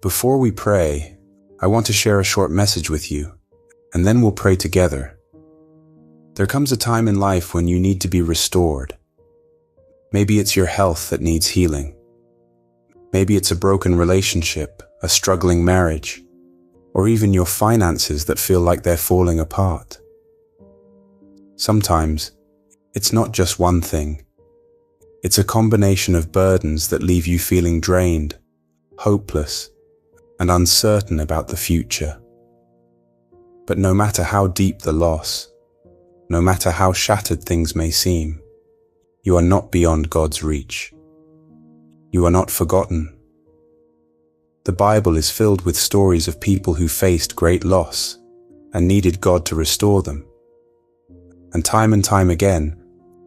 Before we pray, I want to share a short message with you, and then we'll pray together. There comes a time in life when you need to be restored. Maybe it's your health that needs healing. Maybe it's a broken relationship, a struggling marriage, or even your finances that feel like they're falling apart. Sometimes, it's not just one thing. It's a combination of burdens that leave you feeling drained, hopeless, and uncertain about the future. But no matter how deep the loss, no matter how shattered things may seem, you are not beyond God's reach. You are not forgotten. The Bible is filled with stories of people who faced great loss and needed God to restore them. And time again,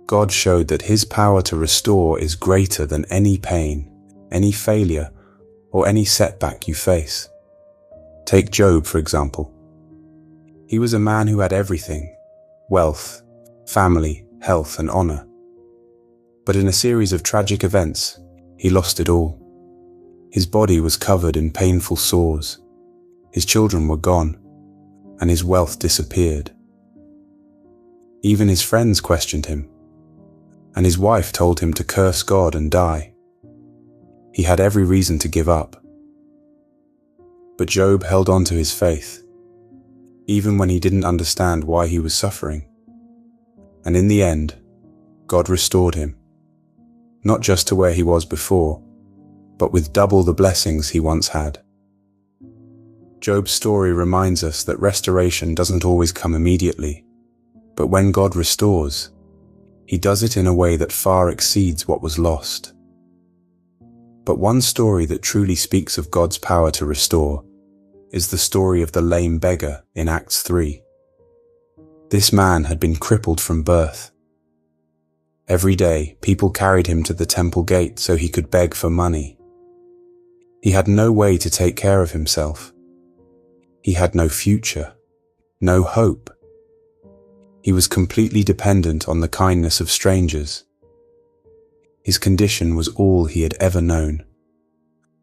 God showed that His power to restore is greater than any pain, any failure, or any setback you face. Take Job, for example. He was a man who had everything: wealth, family, health, and honor. But in a series of tragic events, he lost it all. His body was covered in painful sores, his children were gone, and his wealth disappeared. Even his friends questioned him, and his wife told him to curse God and die. He had every reason to give up. But Job held on to his faith, even when he didn't understand why he was suffering. And in the end, God restored him, not just to where he was before, but with double the blessings he once had. Job's story reminds us that restoration doesn't always come immediately, but when God restores, He does it in a way that far exceeds what was lost. But one story that truly speaks of God's power to restore is the story of the lame beggar in Acts 3. This man had been crippled from birth. Every day, people carried him to the temple gate so he could beg for money. He had no way to take care of himself. He had no future, no hope. He was completely dependent on the kindness of strangers. His condition was all he had ever known,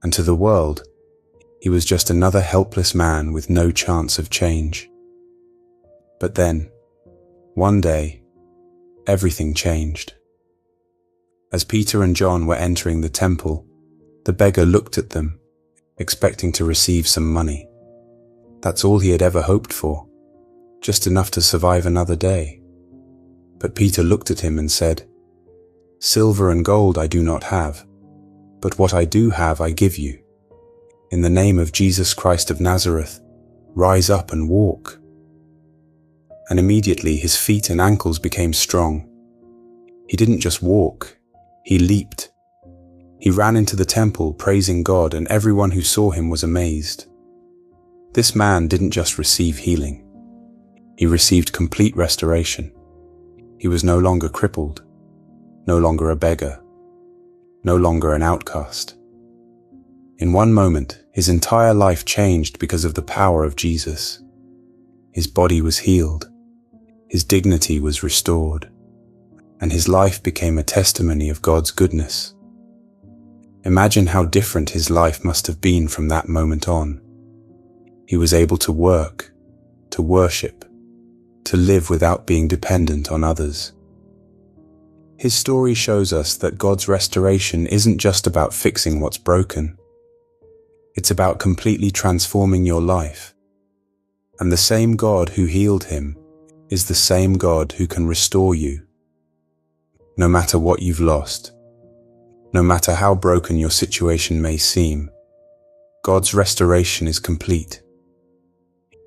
and to the world, he was just another helpless man with no chance of change. But then, one day, everything changed. As Peter and John were entering the temple, the beggar looked at them, expecting to receive some money. That's all he had ever hoped for, just enough to survive another day. But Peter looked at him and said, "Silver and gold I do not have, but what I do have I give you. In the name of Jesus Christ of Nazareth, rise up and walk." And immediately his feet and ankles became strong. He didn't just walk, he leaped. He ran into the temple praising God, and everyone who saw him was amazed. This man didn't just receive healing. He received complete restoration. He was no longer crippled, no longer a beggar, no longer an outcast. In one moment, his entire life changed because of the power of Jesus. His body was healed, his dignity was restored, and his life became a testimony of God's goodness. Imagine how different his life must have been from that moment on. He was able to work, to worship, to live without being dependent on others. His story shows us that God's restoration isn't just about fixing what's broken. It's about completely transforming your life. And the same God who healed him is the same God who can restore you. No matter what you've lost, no matter how broken your situation may seem, God's restoration is complete.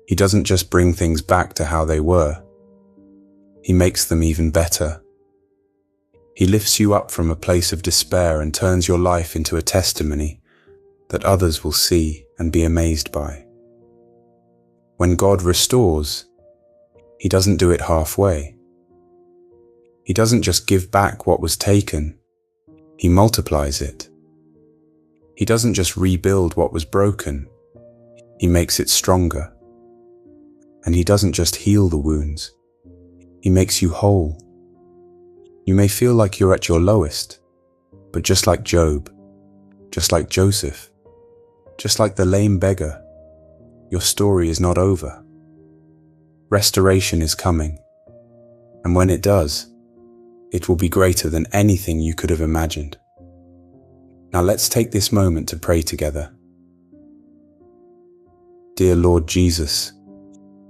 He doesn't just bring things back to how they were. He makes them even better. He lifts you up from a place of despair and turns your life into a testimony that others will see and be amazed by. When God restores, He doesn't do it halfway. He doesn't just give back what was taken, He multiplies it. He doesn't just rebuild what was broken, He makes it stronger. And He doesn't just heal the wounds, He makes you whole. You may feel like you're at your lowest, but just like Job, just like Joseph, Just like the lame beggar, your story is not over. Restoration is coming, and when it does, it will be greater than anything you could have imagined. Now let's take this moment to pray together. Dear Lord Jesus,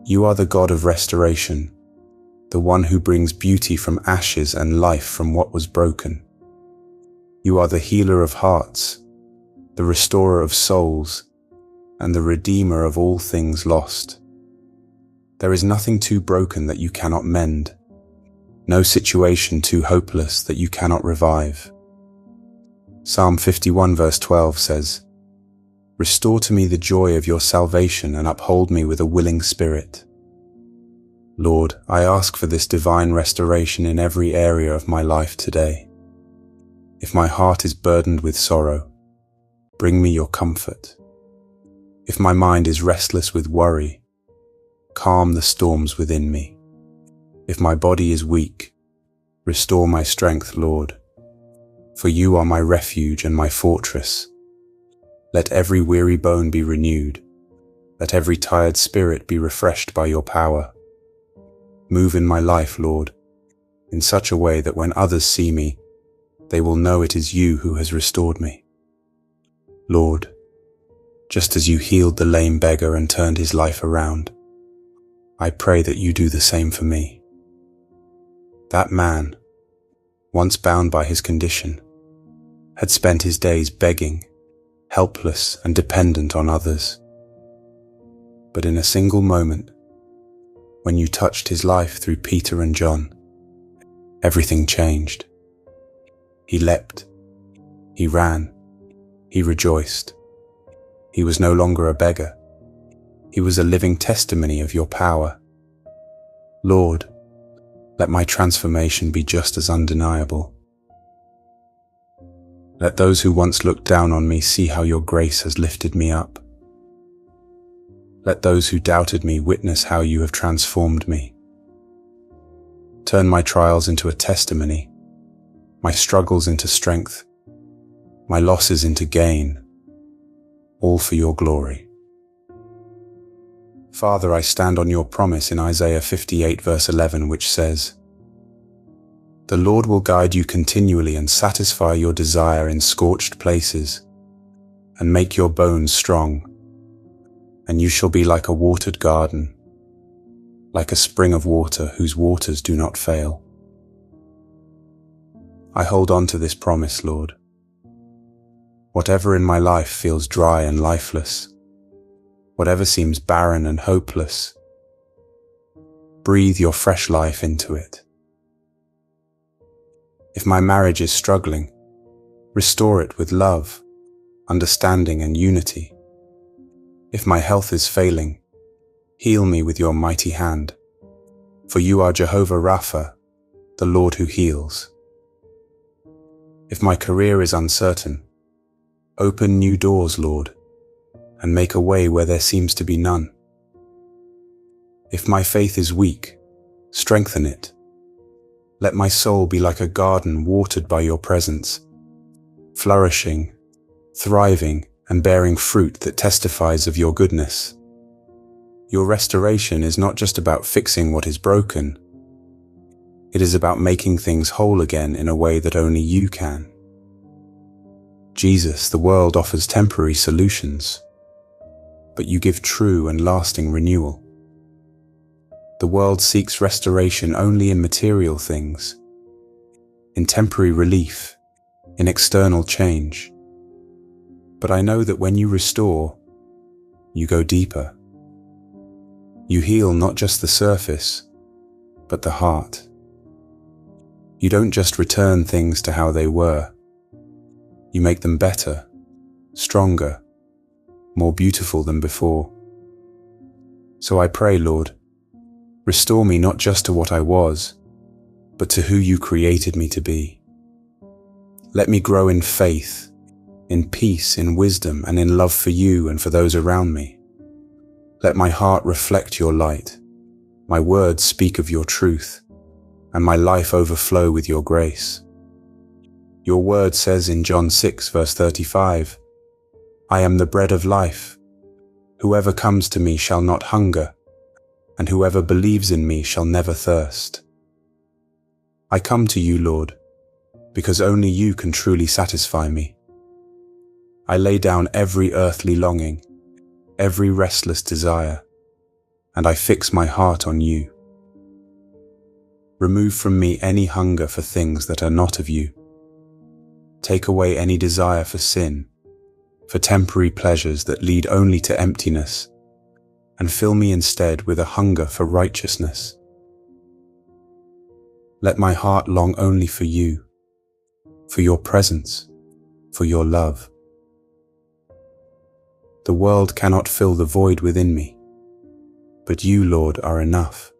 you are the God of restoration, the one who brings beauty from ashes and life from what was broken. You are the healer of hearts, the restorer of souls, and the redeemer of all things lost. There is nothing too broken that you cannot mend, no situation too hopeless that you cannot revive. Psalm 51 verse 12 says, "Restore to me the joy of your salvation and uphold me with a willing spirit." Lord, I ask for this divine restoration in every area of my life today. If my heart is burdened with sorrow, bring me your comfort. If my mind is restless with worry, calm the storms within me. If my body is weak, restore my strength, Lord. For you are my refuge and my fortress. Let every weary bone be renewed. Let every tired spirit be refreshed by your power. Move in my life, Lord, in such a way that when others see me, they will know it is you who has restored me. Lord, just as you healed the lame beggar and turned his life around, I pray that you do the same for me. That man, once bound by his condition, had spent his days begging, helpless and dependent on others. But in a single moment, when you touched his life through Peter and John, everything changed. He leapt, he ran, he rejoiced. He was no longer a beggar. He was a living testimony of your power. Lord, let my transformation be just as undeniable. Let those who once looked down on me see how your grace has lifted me up. Let those who doubted me witness how you have transformed me. Turn my trials into a testimony, my struggles into strength, my losses into gain, all for your glory. Father, I stand on your promise in Isaiah 58 verse 11, which says, "The Lord will guide you continually and satisfy your desire in scorched places, and make your bones strong, and you shall be like a watered garden, like a spring of water whose waters do not fail." I hold on to this promise, Lord. Whatever in my life feels dry and lifeless, whatever seems barren and hopeless, breathe your fresh life into it. If my marriage is struggling, restore it with love, understanding and unity. If my health is failing, heal me with your mighty hand, for you are Jehovah Rapha, the Lord who heals. If my career is uncertain, open new doors, Lord, and make a way where there seems to be none. If my faith is weak, strengthen it. Let my soul be like a garden watered by your presence, flourishing, thriving, and bearing fruit that testifies of your goodness. Your restoration is not just about fixing what is broken. It is about making things whole again in a way that only you can. Jesus, the world offers temporary solutions, but you give true and lasting renewal. The world seeks restoration only in material things, in temporary relief, in external change. But I know that when you restore, you go deeper. You heal not just the surface, but the heart. You don't just return things to how they were. You make them better, stronger, more beautiful than before. So I pray, Lord, restore me not just to what I was, but to who you created me to be. Let me grow in faith, in peace, in wisdom, and in love for you and for those around me. Let my heart reflect your light, my words speak of your truth, and my life overflow with your grace. Your word says in John 6 verse 35, I am the bread of life. Whoever comes to me shall not hunger, and whoever believes in me shall never thirst. I come to you, Lord, because only you can truly satisfy me. I lay down every earthly longing, every restless desire, and I fix my heart on you. Remove from me any hunger for things that are not of you. Take away any desire for sin, for temporary pleasures that lead only to emptiness, and fill me instead with a hunger for righteousness. Let my heart long only for you, for your presence, for your love. The world cannot fill the void within me, but you, Lord, are enough.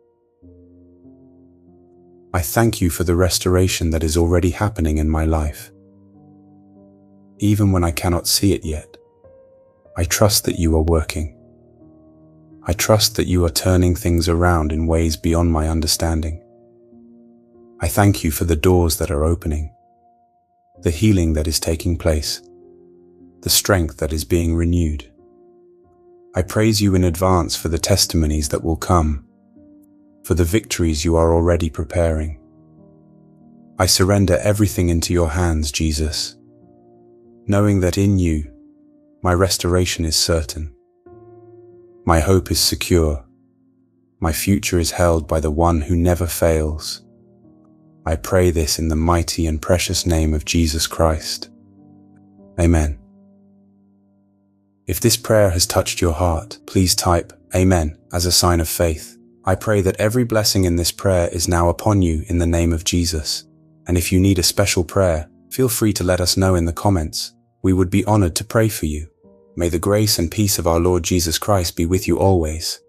I thank you for the restoration that is already happening in my life. Even when I cannot see it yet, I trust that you are working. I trust that you are turning things around in ways beyond my understanding. I thank you for the doors that are opening, the healing that is taking place, the strength that is being renewed. I praise you in advance for the testimonies that will come, for the victories you are already preparing. I surrender everything into your hands, Jesus, knowing that in you, my restoration is certain. My hope is secure. My future is held by the one who never fails. I pray this in the mighty and precious name of Jesus Christ. Amen. If this prayer has touched your heart, please type Amen as a sign of faith. I pray that every blessing in this prayer is now upon you in the name of Jesus. And if you need a special prayer, feel free to let us know in the comments. We would be honored to pray for you. May the grace and peace of our Lord Jesus Christ be with you always.